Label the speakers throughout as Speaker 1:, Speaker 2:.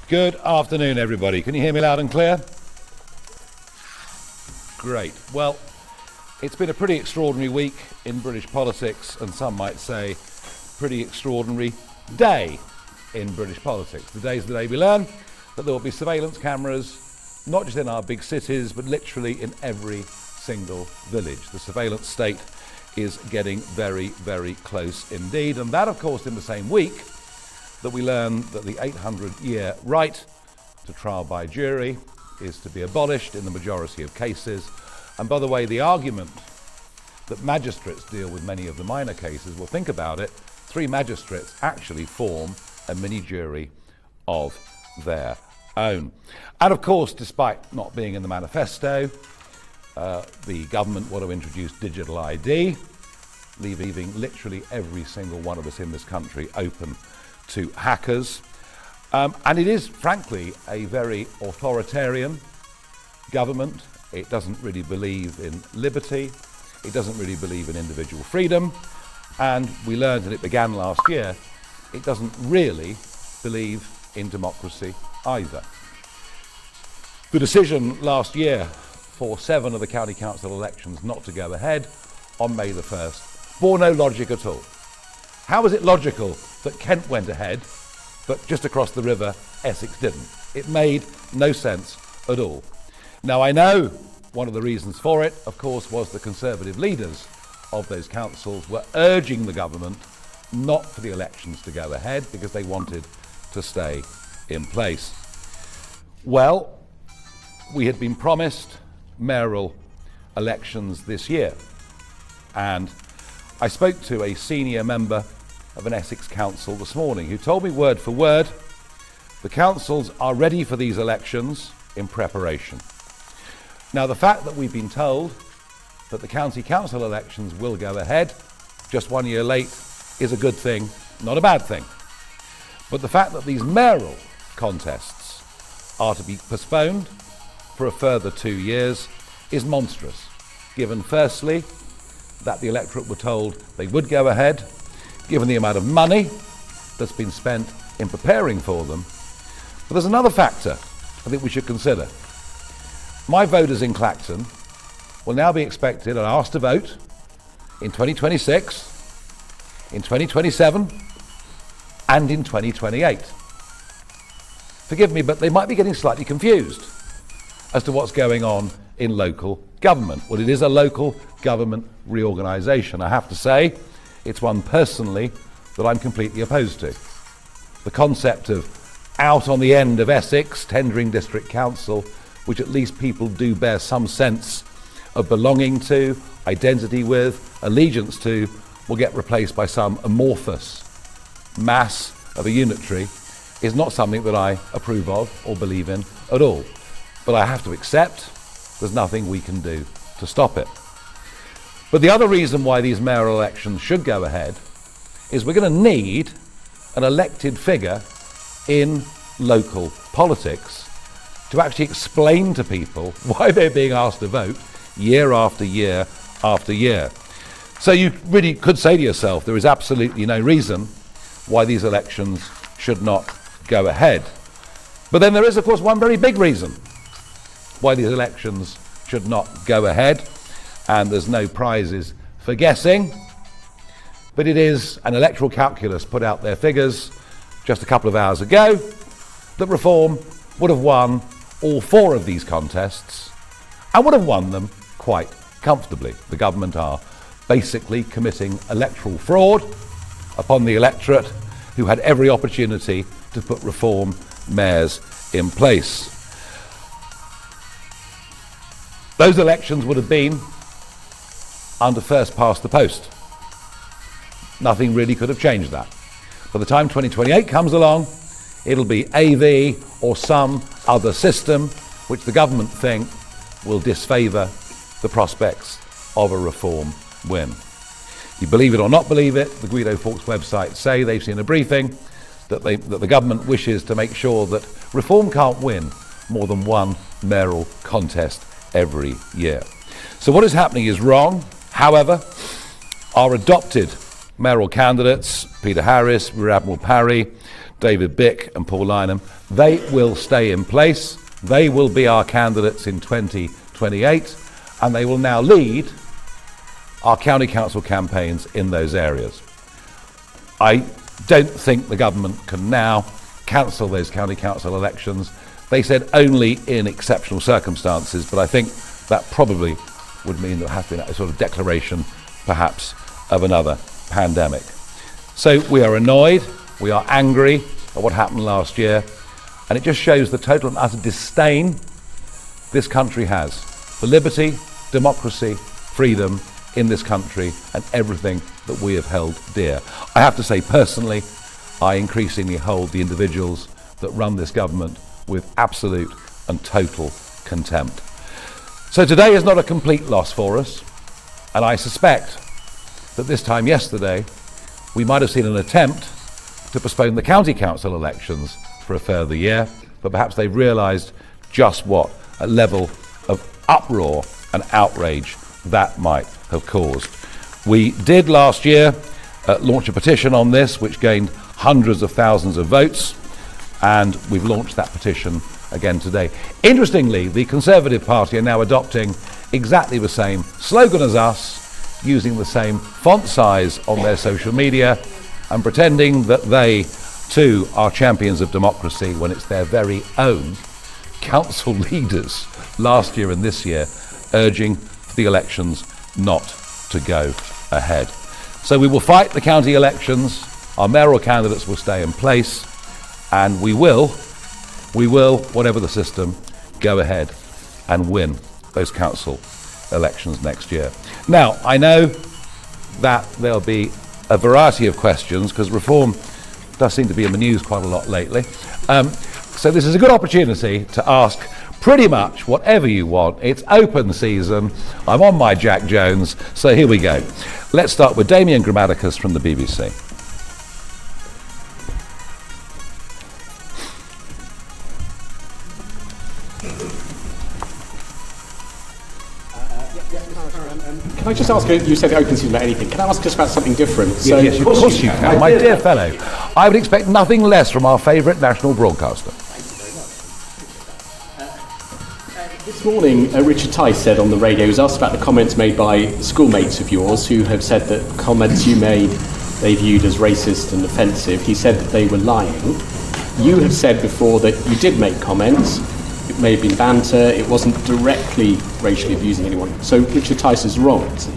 Speaker 1: Good afternoon, everybody. Can you hear me loud and clear? Great. Well, it's been a pretty extraordinary week in British politics, and some might say pretty extraordinary day in British politics. Today's the day we learn that there will be surveillance cameras, not just in our big cities, but literally in every single village. The surveillance state is getting very, very close indeed. And that, of course, in the same week that we learn that the 800-year right to trial by jury is to be abolished in the majority of cases. And by the way, the argument that magistrates deal with many of the minor cases, well, think about it, 3 magistrates actually form a mini jury of their own. And of course, despite not being in the manifesto, the government want to introduce digital ID, leaving literally every single one of us in this country open to hackers. And it is, frankly, a very authoritarian government. It doesn't really believe in liberty. It doesn't really believe in individual freedom. And we learned, and it began last year, it doesn't really believe in democracy either. The decision last year for 7 of the county council elections not to go ahead on May the 1st bore no logic at all. How is it logical that Kent went ahead, but just across the river, Essex didn't? It made no sense at all. Now, I know one of the reasons for it, of course, was the Conservative leaders of those councils were urging the government not for the elections to go ahead because they wanted to stay in place. Well, we had been promised mayoral elections this year, and I spoke to a senior member of an Essex council this morning who told me word for word, the councils are ready for these elections in preparation. Now, the fact that we've been told that the county council elections will go ahead just 1 year late is a good thing, not a bad thing. But the fact that these mayoral contests are to be postponed for a further 2 years is monstrous, given firstly that the electorate were told they would go ahead, given the amount of money that's been spent in preparing for them. But there's another factor I think we should consider. My voters in Clacton will now be expected and asked to vote in 2026, in 2027, and in 2028. Forgive me, but they might be getting slightly confused as to what's going on in local government. Well, it is a local government reorganisation. I have to say, it's one personally that I'm completely opposed to. The concept of out on the end of Essex, tendering district council, which at least people do bear some sense of belonging to, identity with, allegiance to, will get replaced by some amorphous mass of a unitary, is not something that I approve of or believe in at all. But I have to accept there's nothing we can do to stop it. But the other reason why these mayoral elections should go ahead is we're going to need an elected figure in local politics to actually explain to people why they're being asked to vote year after year after year. So you really could say to yourself, there is absolutely no reason why these elections should not go ahead. But then there is, of course, one very big reason why these elections should not go ahead, and there's no prizes for guessing, but it is an electoral calculus put out their figures just a couple of hours ago that Reform would have won all 4 of these contests and would have won them quite comfortably. The government are basically committing electoral fraud upon the electorate who had every opportunity to put Reform mayors in place. Those elections would have been under first past the post. Nothing really could have changed that. By the time 2028 comes along, it'll be AV or some other system which the government think will disfavour the prospects of a Reform win. You believe it or not believe it, the Guido Fawkes website say they've seen a briefing that the government wishes to make sure that Reform can't win more than one mayoral contest every year. So what is happening is wrong. However, our adopted mayoral candidates, Peter Harris, Rear Admiral Parry, David Bick and Paul Lynham, they will stay in place. They will be our candidates in 2028, and they will now lead our county council campaigns in those areas. I don't think the government can now cancel those county council elections. They said only in exceptional circumstances, but I think that probably would mean there has been a sort of declaration, perhaps, of another pandemic. So we are annoyed, we are angry at what happened last year, and it just shows the total and utter disdain this country has for liberty, democracy, freedom in this country, and everything that we have held dear. I have to say personally, I increasingly hold the individuals that run this government with absolute and total contempt. So today is not a complete loss for us, and I suspect that this time yesterday we might have seen an attempt to postpone the county council elections for a further year, but perhaps they've realised just what a level of uproar and outrage that might have caused. We did last year launch a petition on this, which gained hundreds of thousands of votes, and we've launched that petition again today. Interestingly, the Conservative Party are now adopting exactly the same slogan as us, using the same font size on their social media, and pretending that they too are champions of democracy when it's their very own council leaders last year and this year urging the elections not to go ahead. So we will fight the county elections, our mayoral candidates will stay in place, and we will, whatever the system, go ahead and win those council elections next year. Now, I know that there'll be a variety of questions, because reform does seem to be in the news quite a lot lately. So this is a good opportunity to ask pretty much whatever you want. It's open season. I'm on my Jack Jones, so here we go. Let's start with Damien Grammaticus from the BBC.
Speaker 2: Can I just ask, you said open season about anything, can I ask just about something different?
Speaker 1: So, yes, of course you can. My dear fellow, I would expect nothing less from our favourite national broadcaster.
Speaker 2: This morning, Richard Tice said on the radio, he was asked about the comments made by schoolmates of yours who have said that comments you made they viewed as racist and offensive. He said that they were lying. You have said before that you did make comments. It may have been banter, it wasn't directly racially abusing anyone. So Richard Tice is wrong, is he?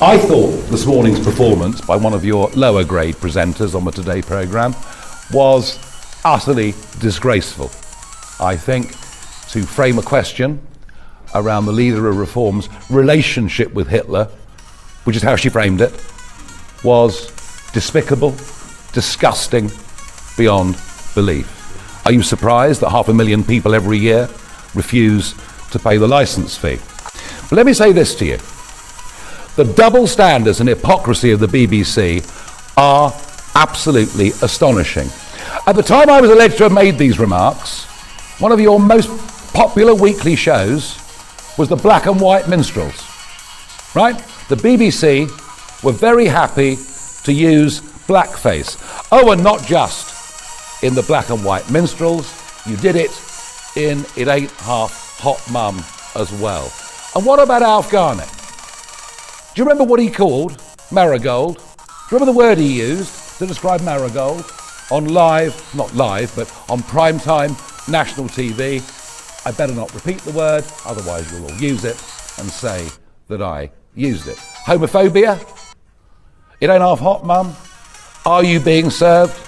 Speaker 1: I thought this morning's performance by one of your lower grade presenters on the Today programme was utterly disgraceful. I think to frame a question around the leader of Reform's relationship with Hitler, which is how she framed it, was despicable, disgusting, beyond belief. Are you surprised that 500,000 people every year refuse to pay the licence fee? But let me say this to you. The double standards and hypocrisy of the BBC are absolutely astonishing. At the time I was alleged to have made these remarks, one of your most popular weekly shows was the Black and White Minstrels, right? The BBC were very happy to use blackface. Oh, and not just in the Black and White Minstrels, you did it in It Ain't Half Hot Mum as well. And what about Alf Garnett? Do you remember what he called Marigold? Do you remember the word he used to describe Marigold on not live, but on primetime national TV? I better not repeat the word, otherwise you'll all use it and say that I used it. Homophobia? It ain't half hot, Mum? Are you being served?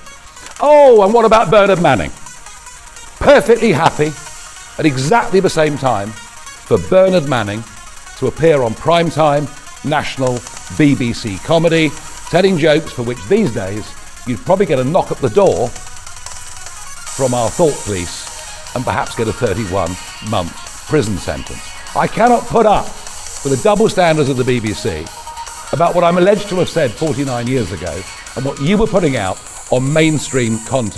Speaker 1: Oh, and what about Bernard Manning? Perfectly happy at exactly the same time for Bernard Manning to appear on primetime national BBC comedy, telling jokes for which these days you'd probably get a knock at the door from our thought police and perhaps get a 31-month prison sentence. I cannot put up with the double standards of the BBC about what I'm alleged to have said 49 years ago and what you were putting out on mainstream content.